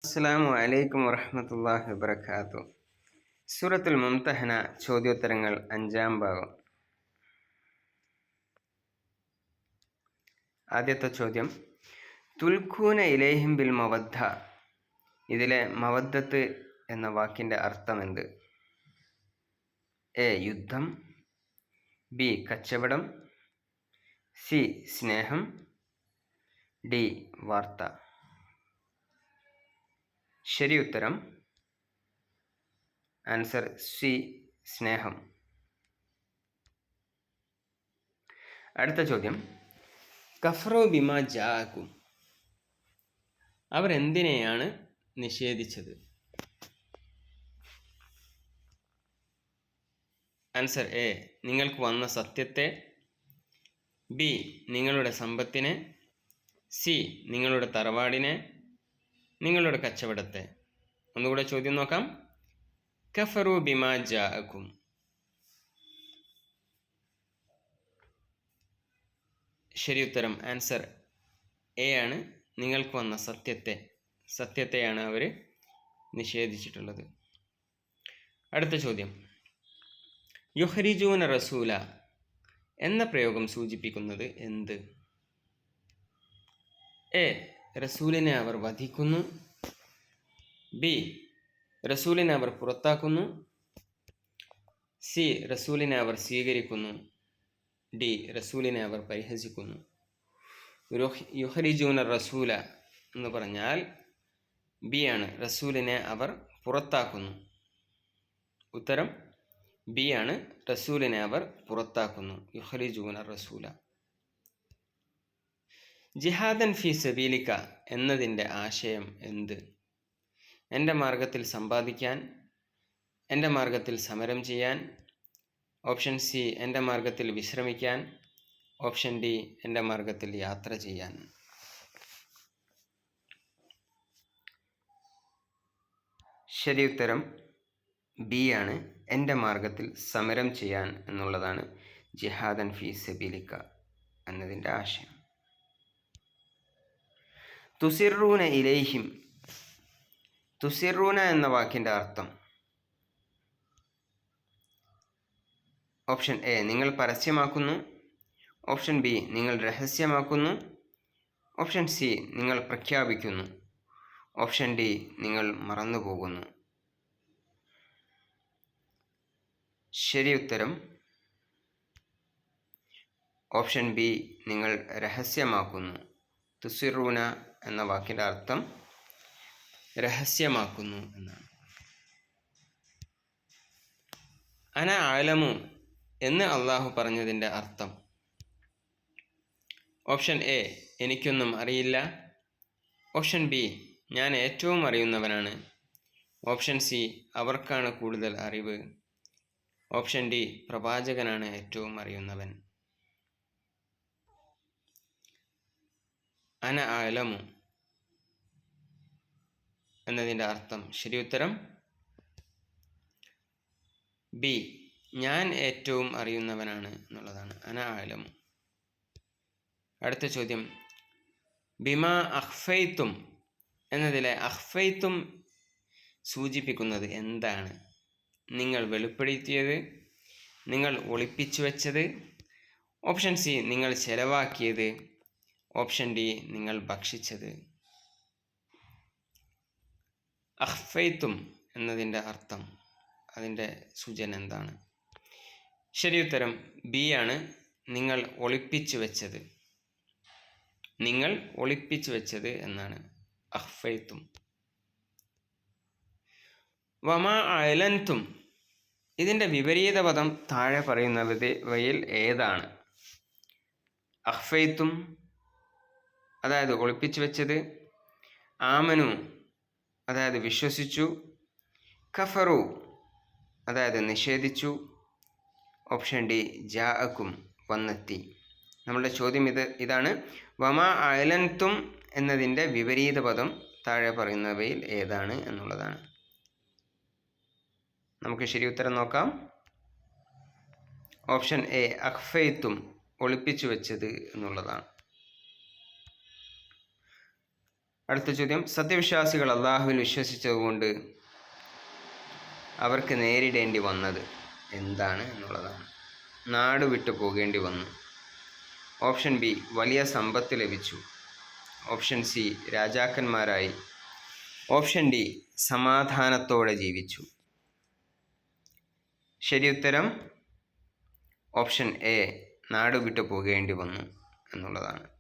അസ്സലാമു അലൈക്കും വറഹ്മത്തുള്ളാഹി വബറകാതുഹു. സൂറത്തുൽ മുംതഹന ചോദ്യോത്തരങ്ങൾ 5-ാം ഭാഗം. ആദ്യത്തെ ചോദ്യം, തുൽഖൂന ഇലൈഹിം ബിൽ മവദ്ദ. ഇതിലെ മവദ്ദത്ത് എന്ന വാക്കിൻ്റെ അർത്ഥമെന്ത്? എ യുദ്ധം, ബി കച്ചവടം, സി സ്നേഹം, ഡി വാർത്ത. ശരി ഉത്തരം ആൻസർ സി സ്നേഹം. അടുത്ത ചോദ്യം, കഫറു ബിമാ ജാഅകും. അവർ എന്തിനെയാണ് നിഷേധിച്ചത്? ആൻസർ എ നിങ്ങൾക്ക് വന്ന സത്യത്തെ, ബി നിങ്ങളുടെ സമ്പത്തിനെ, സി നിങ്ങളുടെ തറവാടിനെ, നിങ്ങളുടെ കച്ചവടത്തെ. ഒന്നുകൂടെ ചോദ്യം നോക്കാം. കഫറു ബിമാ ജാഅകും. ശരി ഉത്തരം ആൻസർ എ ആണ്. നിങ്ങൾക്ക് വന്ന സത്യത്തെയാണ് അവർ നിഷേധിച്ചിട്ടുള്ളത്. അടുത്ത ചോദ്യം, യുഹ്രിജൂന റസൂല എന്ന പ്രയോഗം സൂചിപ്പിക്കുന്നത് എന്ത്? എ റസൂലിനെ അവർ വധിക്കുന്നു, ബി റസൂലിനെ അവർ പുറത്താക്കുന്നു, സി റസൂലിനെ അവർ സ്വീകരിക്കുന്നു, ഡി റസൂലിനെ അവർ പരിഹസിക്കുന്നു. യുഹ്രിജൂന റസൂല എന്ന് പറഞ്ഞാൽ ബി ആണ്, റസൂലിനെ അവർ പുറത്താക്കുന്നു. ഉത്തരം ബി ആണ്, റസൂലിനെ അവർ പുറത്താക്കുന്നു. യുഹ്രിജൂന റസൂല. ജിഹാദൻ ഫി സബീലിക എന്നതിൻ്റെ ആശയം എന്ത്? എൻ്റെ മാർഗത്തിൽ സമ്പാദിക്കാൻ, എൻ്റെ മാർഗത്തിൽ സമരം ചെയ്യാൻ, ഓപ്ഷൻ സി എൻ്റെ മാർഗത്തിൽ വിശ്രമിക്കാൻ, ഓപ്ഷൻ ഡി എൻ്റെ മാർഗത്തിൽ യാത്ര ചെയ്യാൻ. ശരി ഉത്തരം ബി ആണ്, എൻ്റെ മാർഗത്തിൽ സമരം ചെയ്യാൻ എന്നുള്ളതാണ് ജിഹാദൻ ഫി സബീലിക എന്നതിൻ്റെ ആശയം. തുസിറൂന ഇലൈഹിം. തുസിറൂന എന്ന വാക്കിൻ്റെ അർത്ഥം. ഓപ്ഷൻ എ നിങ്ങൾ പരസ്യമാക്കുന്നു, ഓപ്ഷൻ ബി നിങ്ങൾ രഹസ്യമാക്കുന്നു, ഓപ്ഷൻ സി നിങ്ങൾ പ്രഖ്യാപിക്കുന്നു, ഓപ്ഷൻ ഡി നിങ്ങൾ മറന്നുപോകുന്നു. ശരി ഉത്തരം ഓപ്ഷൻ ബി നിങ്ങൾ രഹസ്യമാക്കുന്നു. തുസിറൂന എന്ന വാക്കിൻ്റെ അർത്ഥം രഹസ്യമാക്കുന്നു എന്നാണ്. അന ആലമു എന്ന് അള്ളാഹു പറഞ്ഞതിൻ്റെ അർത്ഥം. ഓപ്ഷൻ എ എനിക്കൊന്നും അറിയില്ല, ഓപ്ഷൻ ബി ഞാൻ ഏറ്റവും അറിയുന്നവനാണ്, ഓപ്ഷൻ സി അവർക്കാണ് കൂടുതൽ അറിവ്, ഓപ്ഷൻ ഡി പ്രവാചകനാണ് ഏറ്റവും അറിയുന്നവൻ. അന ആലമു എന്നതിൻ്റെ അർത്ഥം. ശരി ഉത്തരം ബി ഞാൻ ഏറ്റവും അറിയുന്നവനാണ് എന്നുള്ളതാണ്. അന ആലമു. അടുത്ത ചോദ്യം, ബിമാ അഖ്ഫൈത്തും എന്നതിലെ അഖ്ഫൈത്തും സൂചിപ്പിക്കുന്നത് എന്താണ്? നിങ്ങൾ വെളിപ്പെടുത്തിയത്, നിങ്ങൾ ഒളിപ്പിച്ചു വെച്ചത്, ഓപ്ഷൻ സി നിങ്ങൾ ചെലവാക്കിയത്, ഓപ്ഷൻ ഡി നിങ്ങൾ ഭക്ഷിച്ചത്. അഖ്ഫൈത്തും എന്നതിൻ്റെ അർത്ഥം, അതിൻ്റെ സൂചന എന്താണ്? ശരി ഉത്തരം ബി ആണ്, നിങ്ങൾ ഒളിപ്പിച്ചു വെച്ചത്. നിങ്ങൾ ഒളിപ്പിച്ചു വെച്ചത് എന്നാണ് അഖ്ഫൈത്തും. വമാ അയലൻതും ഇതിൻ്റെ വിപരീത പദം താഴെ പറയുന്നവയിൽ ഏതാണ്? അഖ്ഫൈത്തും അതായത് ഒളിപ്പിച്ചു വെച്ചത്, ആമനു അതായത് വിശ്വസിച്ചു, കഫറു അതായത് നിഷേധിച്ചു, ഓപ്ഷൻ ഡി ജാഅക്കും വന്നെത്തി. നമ്മളുടെ ചോദ്യം ഇതാണ്, വമാ അയലൻതും എന്നതിൻ്റെ വിപരീത പദം താഴെ പറയുന്നവയിൽ ഏതാണ് എന്നുള്ളതാണ്. നമുക്ക് ശരി ഉത്തരം നോക്കാം. ഓപ്ഷൻ എ അഖ്ഫൈത്തും ഒളിപ്പിച്ചു വെച്ചത് എന്നുള്ളതാണ്. അടുത്ത ചോദ്യം, സത്യവിശ്വാസികൾ അള്ളാഹുവിൽ വിശ്വസിച്ചതുകൊണ്ട് അവർക്ക് നേരിടേണ്ടി വന്നത് എന്താണ് എന്നുള്ളതാണ്. നാട് വിട്ടു പോകേണ്ടി വന്നു. ഓപ്ഷൻ ബി, വലിയ സമ്പത്ത് ലഭിച്ചു. ഓപ്ഷൻ സി, രാജാക്കന്മാരായി. ഓപ്ഷൻ ഡി, സമാധാനത്തോടെ ജീവിച്ചു. ശരിയുത്തരം ഓപ്ഷൻ എ, നാട് വിട്ടു പോകേണ്ടി വന്നു എന്നുള്ളതാണ്.